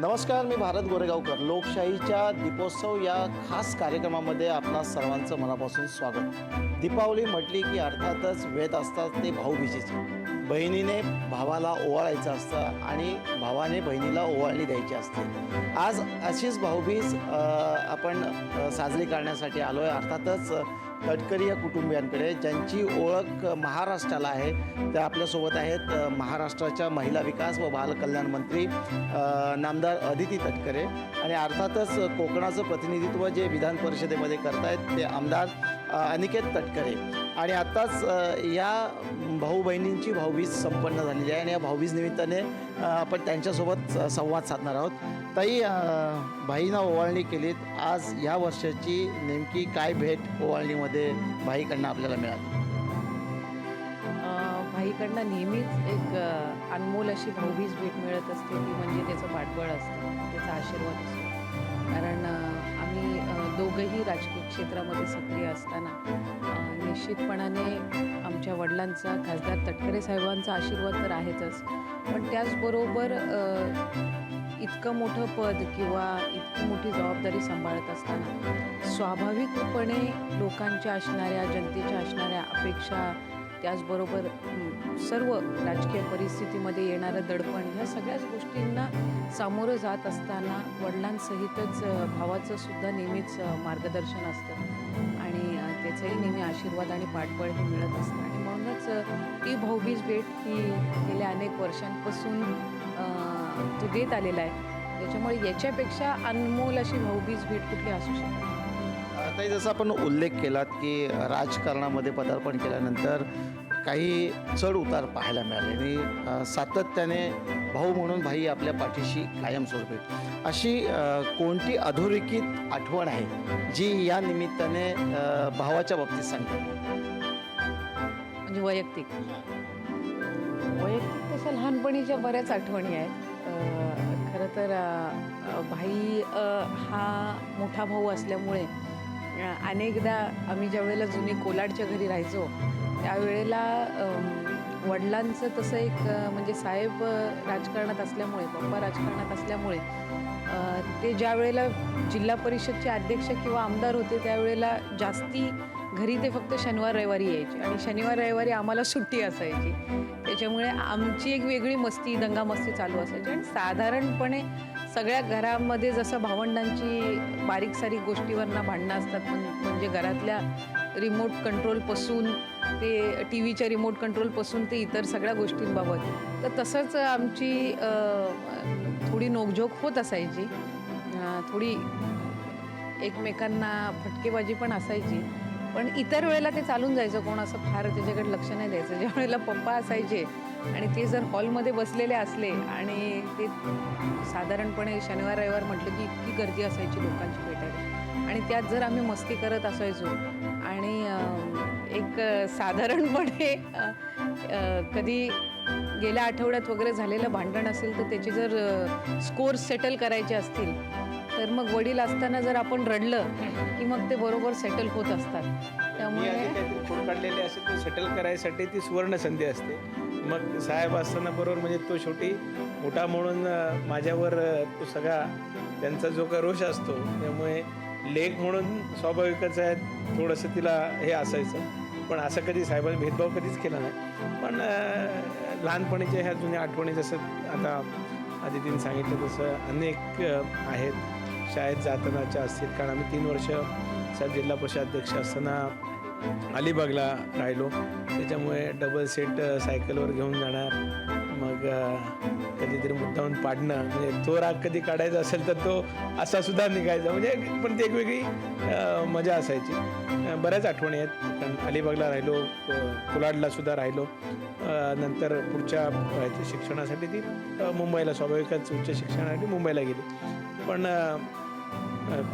नमस्कार, मी भारत गोरेगावकर. लोकशाहीच्या दीपोत्सव या खास कार्यक्रमामध्ये आपणा सर्वांचं मनापासून स्वागत. दीपावली म्हटली की अर्थातच वेद असतात ते भाऊबीजेचे. बहिणीने भावाला ओवाळायचं असतं आणि भावाने बहिणीला ओवाळणी द्यायची असते. आज अशीच भाऊबीज आपण साजरी करण्यासाठी आलो आहे. अर्थातच तटकरी या कुटुंबियांकडे ज्यांची ओळख महाराष्ट्राला आहे, त्या आपल्यासोबत आहेत महाराष्ट्राच्या महिला विकास व बालकल्याण मंत्री नामदार अदिती तटकरे आणि अर्थातच कोकणाचं प्रतिनिधित्व जे विधान परिषदेमध्ये करतायत ते आमदार अनिकेत तटकरे. आणि आत्ताच या भाऊ बहिणींची भाऊबीज संपन्न झालेली आहे आणि या भाऊबीज निमित्ताने आपण त्यांच्यासोबत संवाद साधणार आहोत. ताई, भाईंना ओवाळणी केलीत. आज ह्या वर्षाची नेमकी काय भेट ओवाळणीमध्ये भाईकडनं आपल्याला मिळाली? भाईकडनं नेहमीच एक अनमोल अशी भाऊबीज भेट मिळत असते, ती म्हणजे त्याचं पाठबळ असतं, त्याचा आशीर्वाद असतो. कारण आम्ही दोघंही राजकीय क्षेत्रामध्ये सक्रिय असताना निश्चितपणाने आमच्या वडिलांचा, खासदार तटकरे साहेबांचा आशीर्वाद तर आहेतच, पण त्याचबरोबर इतकं मोठं पद किंवा इतकी मोठी जबाबदारी सांभाळत असताना स्वाभाविकपणे लोकांच्या असणाऱ्या, जनतेच्या असणाऱ्या अपेक्षा, त्याचबरोबर सर्व राजकीय परिस्थितीमध्ये येणारं दडपण, ह्या सगळ्याच गोष्टींना सामोरं जात असताना वडिलांसहितच भावाचं सुद्धा नेहमीच मार्गदर्शन असतं आणि त्याचंही नेहमी आशीर्वाद आणि पाठबळ हे मिळत असतं. आणि म्हणूनच ती भाऊबीज भेट ही गेल्या अनेक वर्षांपासून तो देत आलेला आहे. त्याच्यामुळे याच्यापेक्षा अनमोल अशी भाऊबीज भेट कुठली असू शकते. ताई, जसं आपण उल्लेख केलात की राजकारणामध्ये पदार्पण केल्यानंतर काही चढ उतार पाहायला मिळाले आणि सातत्याने भाऊ म्हणून भाई आपल्या पाठीशी कायमस्वरूपी. अशी कोणती अधोरेखित आठवण आहे जी या निमित्ताने भावाच्या बाबतीत सांगते? म्हणजे वैयक्तिक तशा लहानपणीच्या बऱ्याच आठवणी आहेत. खरं तर भाई हा मोठा भाऊ असल्यामुळे अनेकदा आम्ही ज्यावेळेला जुनी कोलाडच्या घरी राहायचो त्यावेळेला वडिलांचं तसं एक म्हणजे साहेब राजकारणात असल्यामुळे, पप्पा राजकारणात असल्यामुळे ते ज्या वेळेला जिल्हा परिषदचे अध्यक्ष किंवा आमदार होते त्यावेळेला जास्ती घरी ते फक्त शनिवार रविवारी यायचे आणि शनिवार रविवारी आम्हाला सुट्टी असायची. त्याच्यामुळे आमची एक वेगळी मस्ती, दंगामस्ती चालू असायची आणि साधारणपणे सगळ्या घरामध्ये जसं भावंडांची बारीक सारीक गोष्टीवरनं भांडणं असतात, म्हणजे घरातल्या रिमोट कंट्रोलपासून ते टी व्हीच्या रिमोट कंट्रोलपासून ते इतर सगळ्या गोष्टींबाबत, तर तसंच आमची थोडी नोकझोक होत असायची. थोडी एकमेकांना फटकेबाजी पण असायची, पण इतर वेळेला ते चालून जायचं. कोण असं फार त्याच्याकडे लक्ष नाही द्यायचं. ज्या वेळेला पप्पा असायचे आणि ते जर हॉलमध्ये बसलेले असले आणि ते साधारणपणे शनिवार रविवार म्हटलं की इतकी गर्दी असायची लोकांची भेटायला आणि त्यात जर आम्ही मस्ती करत असायचो आणि एक साधारणपणे कधी गेल्या आठवड्यात वगैरे झालेलं भांडण असेल तर त्याची जर स्कोर सेटल करायचे असतील तर मग वडील असताना जर आपण रडलं की मग ते बरोबर सेटल होत असतात. त्यामुळे खोड काढलेले असेल तर सेटल करायसाठी ती सुवर्ण संधी असते. मग साहेब असताना बरोबर म्हणजे तो शेवटी मोठा म्हणून माझ्यावर तो सगळा त्यांचा जो काही रोष असतो, त्यामुळे लेख म्हणून स्वाभाविकच आहे थोडंसं तिला हे असायचं. पण असं कधी साहेबांनी भेदभाव कधीच केला नाही. पण लहानपणीच्या ह्या जुन्या आठवणी जसं आता आदितीने सांगितलं तसं अनेक आहेत. शाळेत जातानाच्या असतील, कारण आम्ही 3 वर्ष साहेब जिल्हा परिषद अध्यक्ष असताना अलिबागला राहिलो. त्याच्यामुळे डबल सेट सायकलवर घेऊन जाणार, मग कधीतरी मुद्दाहून पाडणं, म्हणजे तो राग कधी काढायचा असेल तर तो असा सुद्धा निघायचा. म्हणजे पण ती एक वेगळी मजा असायची. बऱ्याच आठवणी आहेत. कारण अलिबागला राहिलो, कोलाडला सुद्धा राहिलो. नंतर पुढच्या शिक्षणासाठी ती मुंबईला, स्वाभाविकच उच्च शिक्षणासाठी मुंबईला गेली. पण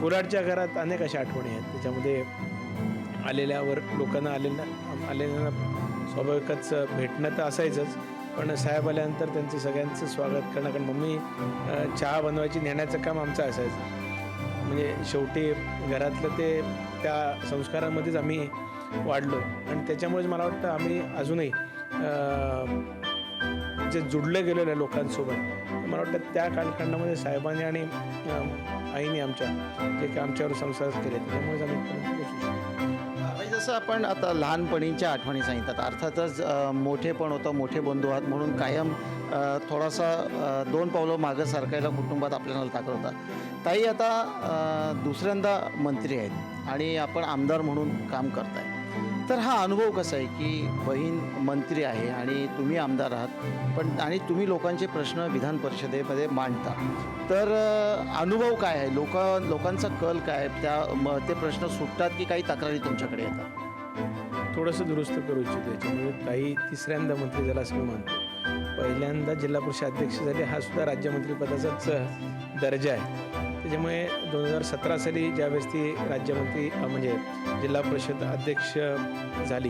कोलाडच्या घरात अनेक अशा आठवणी आहेत. त्याच्यामध्ये आलेल्यावर लोकांना आलेल्यांना स्वाभाविकच भेटणं तर असायचंच, पण साहेब आल्यानंतर त्यांचं सगळ्यांचं स्वागत करणं. कारण मम्मी चहा बनवायची नेण्याचं काम आमचं असायचं. म्हणजे शेवटी घरातलं ते त्या संस्कारामध्येच आम्ही वाढलो आणि त्याच्यामुळेच मला वाटतं आम्ही अजूनही जे जुडलं गेलेलं आहे लोकांसोबत, मला वाटतं त्या कालखंडामध्ये साहेबांनी आणि आईने आमच्या जे काही आमच्यावर संस्कार केले त्याच्यामुळेच आम्ही इथपर्यंत पोहोचू शकतो. म्हणजे जसं आपण आता लहानपणीच्या आठवणी सांगिततात, अर्थातच मोठे पण होतं, मोठे बंधू आहात म्हणून कायम थोडासा 2 पावलं मागं सरकायला कुटुंबात आपल्याला ताकद होता. ताई आता दुसऱ्यांदा मंत्री आहेत आणि आपण आमदार म्हणून काम करताय, तर हा अनुभव कसा आहे की बहीण मंत्री आहे आणि तुम्ही आमदार आहात, पण आणि तुम्ही लोकांचे प्रश्न विधान परिषदेमध्ये मांडता, तर अनुभव काय आहे? लोकांचा कल काय ते प्रश्न सुटतात की काही तक्रारी तुमच्याकडे येतात? थोडंसं दुरुस्त करू इच्छितो याच्यामध्ये. ताई तिसऱ्यांदा मंत्री झाला असं मी मानतो. पहिल्यांदा जिल्हा परिषद अध्यक्ष झाले, हा सुद्धा राज्यमंत्रीपदाचाच दर्जा आहे. त्याच्यामुळे 2017 साली ज्यावेळेस ती राज्यमंत्री म्हणजे जिल्हा परिषद अध्यक्ष झाली,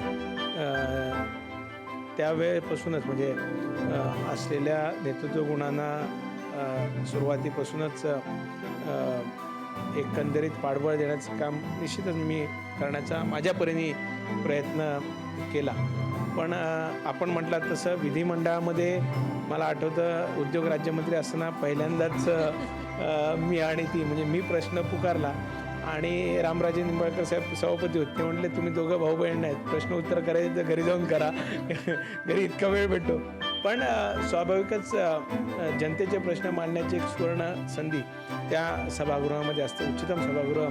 त्यावेळेपासूनच म्हणजे असलेल्या नेतृत्व गुणांना सुरुवातीपासूनच एकंदरीत पाठबळ देण्याचं काम निश्चितच मी करण्याचा माझ्या परीने प्रयत्न केला. पण आपण म्हटलात तसं विधिमंडळामध्ये मला आठवतं उद्योग राज्यमंत्री असताना पहिल्यांदाच मी आणि ती म्हणजे मी प्रश्न पुकारला आणि रामराजे निंबाळकर साहेब सभापती होते. ते म्हटले तुम्ही दोघं भाऊ बहीण नाहीत, प्रश्न उत्तर करायचे तर घरी जाऊन करा, घरी इतका वेळ भेटतो. पण स्वाभाविकच जनतेचे प्रश्न मांडण्याची एक सुवर्ण संधी त्या सभागृहामध्ये असते. उच्चतम सभागृह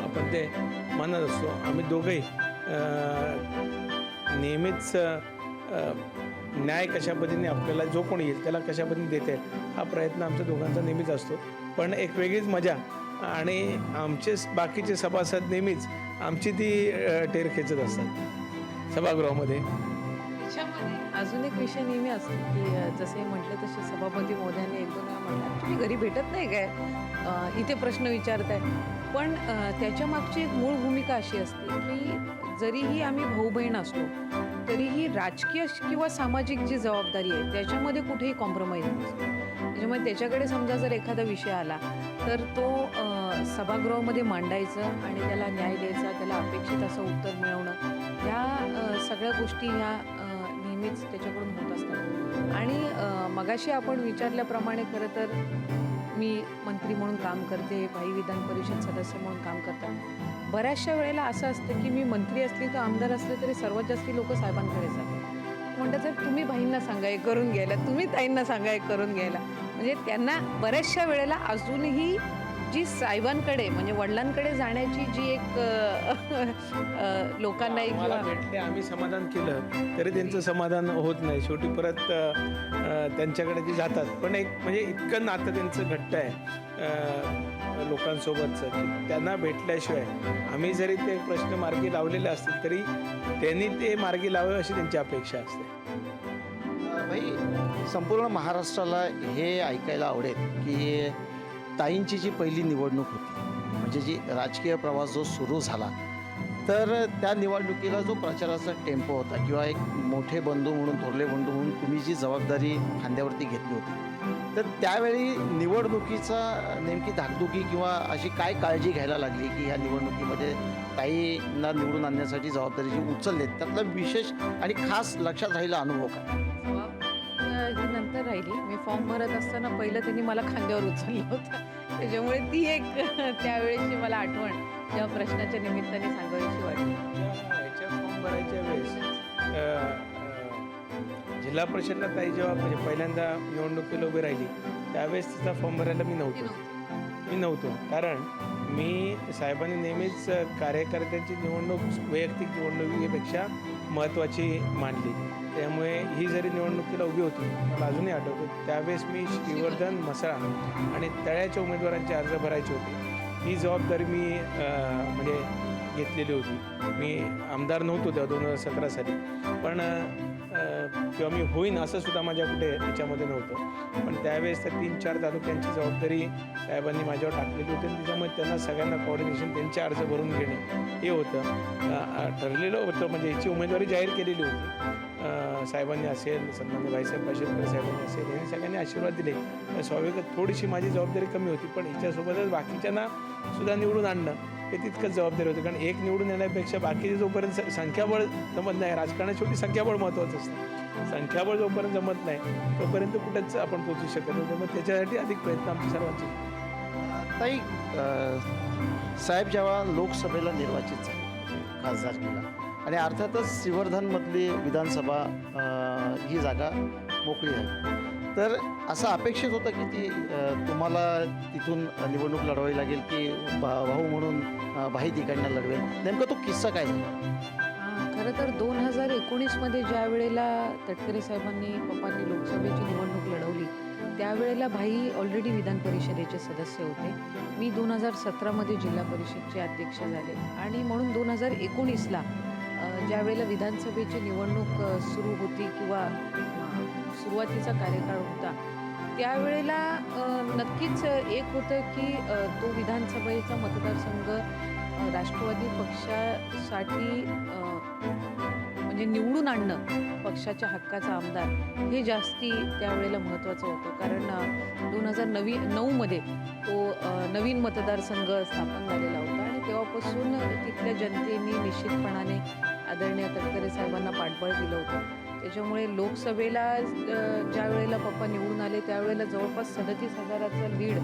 आपण ते मानत असतो. आम्ही दोघंही नेहमीच न्याय कशा पद्धतीने आपल्याला जो कोणी येईल त्याला कशा पद्धतीने देता येईल हा प्रयत्न आमच्या दोघांचा नेहमीच असतो. पण एक वेगळीच मजा आणि आमचे बाकीचे सभासद नेहमीच आमची ती टेर खेचत असतात सभागृहामध्ये. त्याच्यामध्ये अजून एक विषय नेहमी असतो की जसे म्हटलं तसे सभापती महोदयांनी 1-2 वेळा म्हटलं तुम्ही घरी भेटत नाही काय, इथे प्रश्न विचारताय. पण त्याच्या मागची एक मूळ भूमिका अशी असते की जरीही आम्ही भाऊ बहीण असलो तरीही राजकीय किंवा सामाजिक जी जबाबदारी आहे त्याच्यामध्ये कुठेही कॉम्प्रोमाइज नसतो. त्याच्यामुळे त्याच्याकडे समजा जर एखादा विषय आला तर तो सभागृहामध्ये मांडायचं आणि त्याला न्याय द्यायचा, त्याला अपेक्षित असं उत्तर मिळवणं, या सगळ्या गोष्टी ह्या नेहमीच त्याच्याकडून होत असतात. आणि मगाशी आपण विचारल्याप्रमाणे खरं तर मी मंत्री म्हणून काम करते, भाई विधान परिषद सदस्य म्हणून काम करतात. बऱ्याचशा वेळेला असं असतं की मी मंत्री असली तर आमदार असले तरी सर्वात जास्ती लोक साहेबांकडे जातात. म्हणतात साहेब तुम्ही भाईंना सांगा हे करून घ्यायला, तुम्ही ताईंना सांगा हे करून घ्यायला. म्हणजे त्यांना बऱ्याचशा वेळेला अजूनही जी साहेबांकडे म्हणजे वडिलांकडे जाण्याची जी एक लोकांना एक आम्हाला भेटले, आम्ही समाधान केलं तरी त्यांचं समाधान होत नाही. शेवटी परत त्यांच्याकडे ते जातात. पण एक म्हणजे इतकं नातं त्यांचं घट्ट आहे लोकांसोबतचं की त्यांना भेटल्याशिवाय आम्ही जरी ते प्रश्न मार्गी लावलेले असतील तरी त्यांनी ते मार्गी लावावे अशी त्यांची अपेक्षा असते. भाई संपूर्ण महाराष्ट्राला हे ऐकायला आवडेल की ताईंची जी पहिली निवडणूक होती म्हणजे जी राजकीय प्रवास जो सुरू झाला, तर त्या निवडणुकीला जो प्रचाराचा टेम्पो होता किंवा एक मोठे बंधू म्हणून, थोरले बंधू म्हणून तुम्ही जी जबाबदारी खांद्यावरती घेतली होती, तर त्यावेळी निवडणुकीचा नेमकी धाकधुकी किंवा अशी काय काळजी घ्यायला लागली की ह्या निवडणुकीमध्ये ताईंना निवडून आणण्यासाठी जबाबदारी जी उचलली त्यातला विशेष आणि खास लक्षात राहिला अनुभव काय? ही नंतर राहिली. मी फॉर्म भरत असताना पहिलं त्यांनी मला खांद्यावर उचललं होतं. त्याच्यामुळे ती एक त्यावेळेची मला आठवण जेव्हा प्रश्नाच्या निमित्ताने सांगावीशी वाटली. ह्याच्या फॉर्म भरायच्या वेळेस जिल्हा परिषदला ताई जेव्हा म्हणजे पहिल्यांदा निवडणुकीला उभी राहिली त्यावेळेस तिचा फॉर्म भरायला मी नव्हतो. कारण मी साहेबांनी नेहमीच कार्यकर्त्यांची निवडणूक वैयक्तिक निवडणुकीपेक्षा महत्त्वाची मानली. त्यामुळे ही जरी निवडणुकीला उभी होती, मला अजूनही आठवतं त्यावेळेस मी श्रीवर्धन मसळा आणि तळ्याच्या उमेदवारांचे अर्ज भरायचे होते. ही जबाबदारी मी म्हणजे घेतलेली होती. मी आमदार नव्हतो तेव्हा 2017 साली, पण किंवा मी होईन असं सुद्धा माझ्या कुठे याच्यामध्ये नव्हतं. पण त्यावेळेस त्या 3-4 तालुक्यांची जबाबदारी साहेबांनी माझ्यावर टाकलेली होती आणि त्याच्यामुळे त्यांना सगळ्यांना कोऑर्डिनेशन त्यांचे अर्ज भरून घेणे हे होतं ठरलेलं होतं. म्हणजे याची उमेदवारी जाहीर केलेली होती. साहेबांनी असेल, सन्मान्य भाईसाहेब पाशेकर साहेबांनी असेल, यांनी सगळ्यांनी आशीर्वाद दिले. स्वाभाविक थोडीशी माझी जबाबदारी कमी होती, पण हिच्यासोबतच बाकीच्यांना सुद्धा निवडून आणणं हे तितकंच जबाबदारी होतं. कारण एक निवडून येण्यापेक्षा बाकीचे जोपर्यंत संख्याबळ जमत नाही, राजकारणात शेवटी संख्याबळ महत्त्वाचं असतं. संख्याबळ जोपर्यंत जमत नाही तोपर्यंत कुठेच आपण पोचू शकत नाही. त्यामुळे त्याच्यासाठी अधिक प्रयत्न आमचे सर्वांचे. ताई, साहेब जेव्हा लोकसभेला निर्वाचित झाले खासदारकीला आणि अर्थातच श्रीवर्धनमधली विधानसभा ही जागा मोकळी झाली, तर असं अपेक्षित होतं की ती तुम्हाला तिथून निवडणूक लढवावी लागेल की भाऊ म्हणून भाई तिकडनं लढवेल, नेमकं तो किस्सा काय झाला? खरं तर 2019मध्ये ज्या वेळेला तटकरे साहेबांनी पप्पांनी लोकसभेची निवडणूक लढवली त्यावेळेला भाई ऑलरेडी विधान परिषदेचे सदस्य होते. मी 2017मध्ये जिल्हा परिषदचे अध्यक्ष झाले आणि म्हणून 2019ला ज्या वेळेला विधानसभेची निवडणूक सुरू होती किंवा सुरुवातीचा कार्यकाळ होता त्यावेळेला नक्कीच एक होतं की तो विधानसभेचा मतदारसंघ राष्ट्रवादी पक्षासाठी म्हणजे निवडून आणणं पक्षाच्या हक्काचा आमदार हे जास्ती त्यावेळेला महत्त्वाचं होतं. कारण 2009मध्ये तो नवीन मतदारसंघ स्थापन झालेला होता आणि तेव्हापासून तिथल्या जनतेने निश्चितपणाने आदरणीय तटकरे साहेबांना पाठबळ दिलं होतं. त्याच्यामुळे लोकसभेला ज्या वेळेला पप्पा निवडून आले त्यावेळेला जवळपास 37,000चा लीड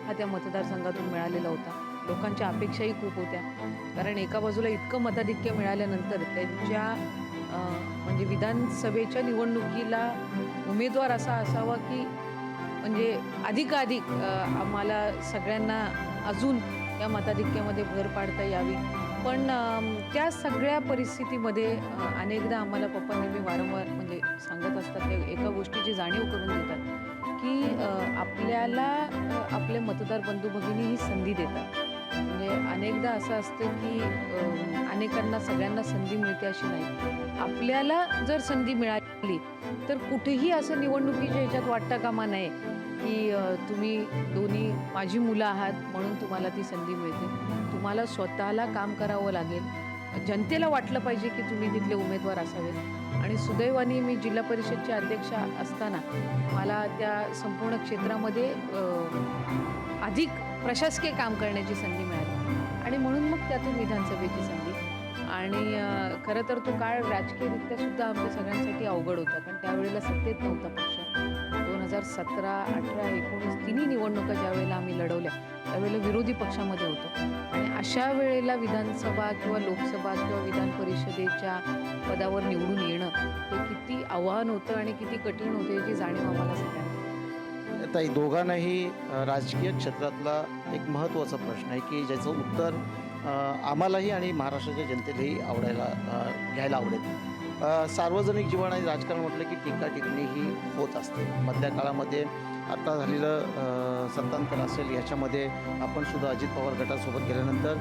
हा त्या मतदारसंघातून मिळालेला होता. लोकांच्या अपेक्षाही खूप होत्या, कारण एका बाजूला इतकं मताधिक्य मिळाल्यानंतर त्यांच्या म्हणजे विधानसभेच्या निवडणुकीला उमेदवार असा असावा की म्हणजे अधिकाधिक आम्हाला सगळ्यांना अजून या मताधिक्यामध्ये भर पाडता यावी. पण त्या सगळ्या परिस्थितीमध्ये अनेकदा आम्हाला पप्पा नेहमी वारंवार म्हणजे सांगत असतात, ते एका गोष्टीची जाणीव करून देतात की आपल्याला आपले मतदार बंधू भगिनी ही संधी देतात. म्हणजे अनेकदा असं असतं की अनेकांना सगळ्यांना संधी मिळते अशी नाही. आपल्याला जर संधी मिळाली तर कुठेही असं निवडणुकीच्या ह्याच्यात वाटता कामा नये की तुम्ही दोन्ही माझी मुलं आहात म्हणून तुम्हाला ती संधी मिळते. तुम्हाला स्वतःला काम करावं लागेल. जनतेला वाटलं पाहिजे की तुम्ही तिथले उमेदवार असावेत. आणि सुदैवाने मी जिल्हा परिषदचे अध्यक्ष असताना मला त्या संपूर्ण क्षेत्रामध्ये अधिक प्रशासकीय काम करण्याची संधी मिळाली आणि म्हणून मग त्यातून विधानसभेची संधी. आणि खरं तर तो काळ राजकीयरित्या सुद्धा आमच्या सगळ्यांसाठी अवघड होता, कारण त्यावेळेला सत्तेत नव्हता पक्ष. 2017, 18, 19 तिन्ही निवडणुका ज्या वेळेला आम्ही लढवल्या त्यावेळेला विरोधी पक्षामध्ये होतो आणि अशा वेळेला विधानसभा किंवा लोकसभा किंवा विधान परिषदेच्या पदावर निवडून येणं हे किती आव्हान होतं आणि किती कठीण होतं याची जाणीव आम्हाला सगळ्यांना. ताई, दोघांनाही राजकीय क्षेत्रातला एक महत्त्वाचा प्रश्न आहे की ज्याचं उत्तर आम्हालाही आणि महाराष्ट्राच्या जनतेलाही घ्यायला आवडेल. सार्वजनिक जीवन आणि राजकारण म्हटलं की टीका टिप्पणी ही होत असते. मधल्या काळामध्ये आता झालेलं सत्तांतर असेल याच्यामध्ये आपण सुद्धा अजित पवार गटासोबत गेल्यानंतर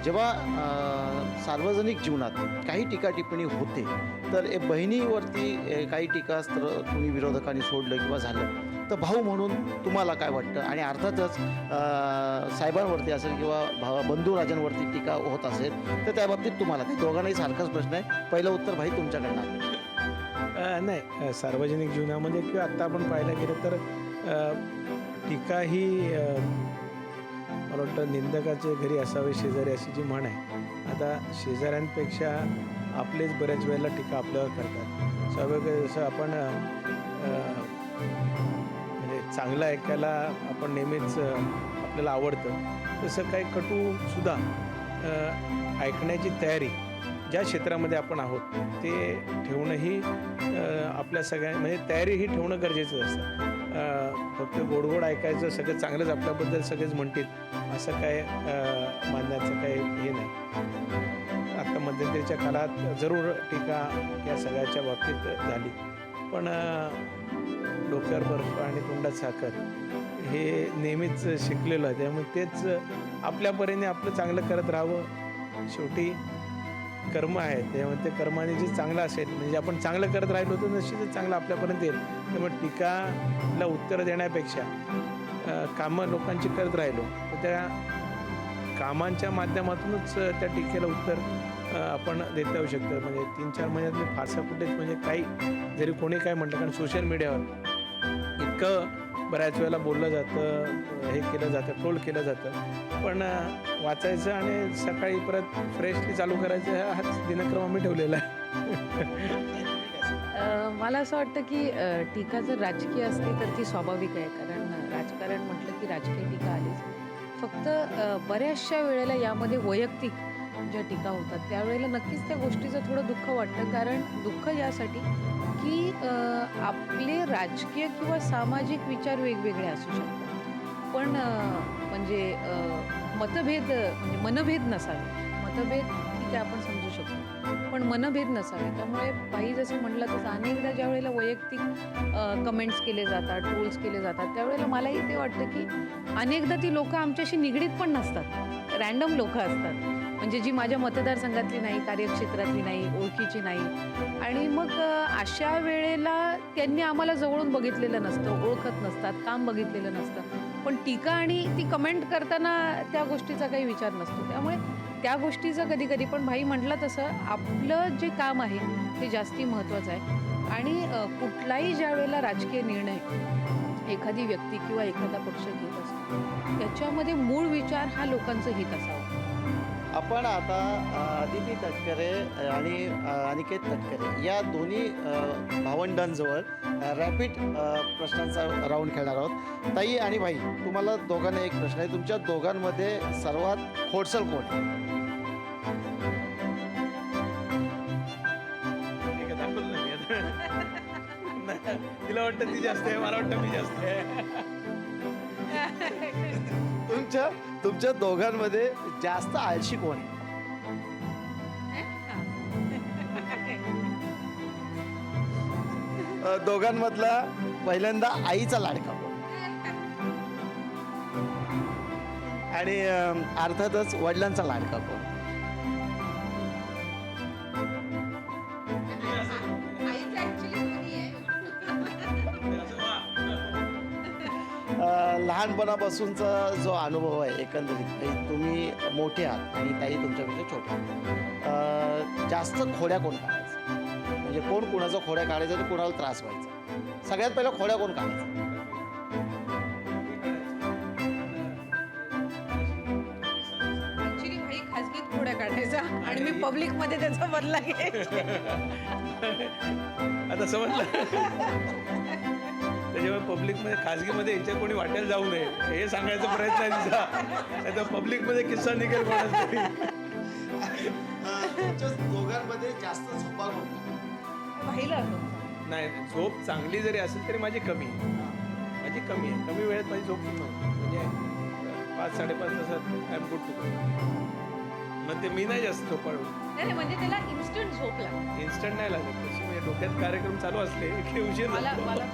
जेव्हा सार्वजनिक जीवनात काही टीका टिप्पणी होते तर बहिणीवरती काही टीकास्त्र तुम्ही विरोधकांनी सोडलं किंवा झालं तर भाऊ म्हणून तुम्हाला काय वाटतं? आणि अर्थातच साहेबांवरती असेल किंवा बंधू राजांवरती टीका होत असेल तर त्या बाबतीत तुम्हाला ते दोघांनाही सारखाच प्रश्न आहे. पहिलं उत्तर भाई तुमच्याकडनं. नाही, सार्वजनिक जीवनामध्ये किंवा आत्ता आपण पाहायला गेलं तर टीका ही मला वाटतं निंदकाचे घरी असावे शेजारी अशी जी म्हण आहे. आता शेजाऱ्यांपेक्षा आपलेच बऱ्याच वेळेला टीका आपल्यावर करतात. स्वाभाविक जसं आपण म्हणजे चांगलं ऐकायला आपण नेहमीच आपल्याला आवडतं तसं काही कटूसुद्धा ऐकण्याची तयारी ज्या क्षेत्रामध्ये आपण आहोत ते ठेवणंही आपल्या सगळ्या म्हणजे तयारी ही ठेवणं गरजेचं असतं. फक्त गोड गोड ऐकायचं सगळं चांगलंच आपल्याबद्दल सगळेच म्हणतील असं काय मानण्याचं काही हे नाही. आता मध्यंतरीच्या काळात जरूर टीका या सगळ्याच्या बाबतीत झाली, पण डोक्यावर बर्फ आणि तोंडात साखर हे नेहमीच शिकलेलं आहे. त्यामुळे तेच आपल्या परीने आपलं चांगलं करत राहावं. शेवटी कर्म आहे, त्यामुळे ते कर्माने जे चांगलं असेल म्हणजे आपण चांगलं करत राहिलो तर निश्चितच चांगलं आपल्यापर्यंत येईल. त्यामुळे टीकाला उत्तर देण्यापेक्षा कामं लोकांची करत राहिलो तर त्या कामांच्या माध्यमातूनच त्या टीकेला उत्तर आपण देता येऊ शकतं. म्हणजे 3-4 महिन्यात मी फारसा कुठेच म्हणजे काही जरी कोणी काय म्हटलं, कारण सोशल मीडियावर इतकं बऱ्याच वेळेला बोललं जातं, हे केलं जातं, ट्रोल केलं जातं. पण वाचायचं आणि सकाळी परत फ्रेशली चालू करायचं हाच दिनक्रम आम्ही ठेवलेला आहे. मला असं वाटतं की टीका जर राजकीय असली तर ती स्वाभाविक आहे, कारण राजकारण म्हटलं की राजकीय टीका आलीच. फक्त बऱ्याचशा वेळेला यामध्ये वैयक्तिक ज्या टीका होतात त्यावेळेला नक्कीच त्या गोष्टीचं थोडं दुःख वाटतं, कारण दुःख यासाठी की आपले राजकीय किंवा सामाजिक विचार वेगवेगळे असू शकतात, पण म्हणजे मतभेद म्हणजे मनभेद नसावे. मतभेद ठीक आहे आपण समजू शकतो, पण मनभेद नसावे. त्यामुळे काही जसं म्हटलं तसं अनेकदा ज्या वेळेला वैयक्तिक कमेंट्स केले जातात, ट्रोल्स केले जातात, त्यावेळेला मलाही ते वाटतं की अनेकदा ती लोकं आमच्याशी निगडीत पण नसतात, रँडम लोकं असतात, म्हणजे जी माझ्या मतदारसंघातली नाही, कार्यक्षेत्रातली नाही, ओळखीची नाही. आणि मग अशा वेळेला त्यांनी आम्हाला जवळून बघितलेलं नसतं, ओळखत नसतात, काम बघितलेलं नसतं, पण टीका आणि ती कमेंट करताना त्या गोष्टीचा काही विचार नसतो. त्यामुळे त्या गोष्टीचं कधी-कधी, पण भाई म्हटलं तसं आपलं जे काम आहे ते जास्ती महत्त्वाचं आहे. आणि कुठलाही ज्या वेळेला राजकीय निर्णय एखादी व्यक्ती किंवा एखादा पक्ष घेत असतो त्याच्यामध्ये मूळ विचार हा लोकांचं हित असावं. आपण आता अदिती तटकरे आणि अनिकेत तटकरे या दोन्ही भावंडांजवळ रॅपिड प्रश्नांचा राऊंड खेळणार आहोत. ताई आणि भाई, तुम्हाला दोघांना एक प्रश्न आहे. तुमच्या दोघांमध्ये सर्वात खोडसल कोण आहे? ठीक आहे, दाखवलं ना मी आता. नाही, तिला वाटतं ती जास्त आहे, मला वाटतं मी जास्त आहे. तुमच्या दोघांमध्ये जास्त आळशी कोण आहे? दोघांमधला पहिल्यांदा आईचा लाडका कोण? आणि अर्थातच वडिलांचा लाडका कोण? लहानपणापासूनचा जो अनुभव आहे एकंदरीत, म्हणजे तुम्ही मोठे आहात आणि ताई तुमच्यापेक्षा छोटे आहात, जास्त खोड्या कोण काढायचं? म्हणजे कोण कुणाचा खोड्या काढायचा आणि कुणाला त्रास व्हायचा? सगळ्यात पहिला खोड्या कोण काढायचा? ऍक्च्युली भाई खाजगीत खोड्या काढायचा आणि मी पब्लिकमध्ये त्याचा बदला घ्यायचा. आता समजलं. त्याच्यामुळे पब्लिकमध्ये खाजगीमध्ये याच्या कोणी वाटेल जाऊ नये हे सांगायचा प्रयत्न आहे तिचा. नाही तर पब्लिकमध्ये किस्सा निघेल कोणाचा तरी. तुमच्या दोघांमध्ये जास्त झोपा कोण काढायचा? भाईला नाही, झोप चांगली जरी असेल तरी माझी कमी आहे. माझी कमी आहे. कमी वेळेत माझी झोप पूर्ण होते. म्हणजे 5-5.5 तासात I am good to go. मग ते मी नाही जास्त झोपाळू. नाही म्हणजे त्याला इन्स्टंट झोप लागते. इन्स्टंट नाही लागत तशी. म्हणजे डोक्यात कार्यक्रम चालू असले की उशीर मला झोपतो. मला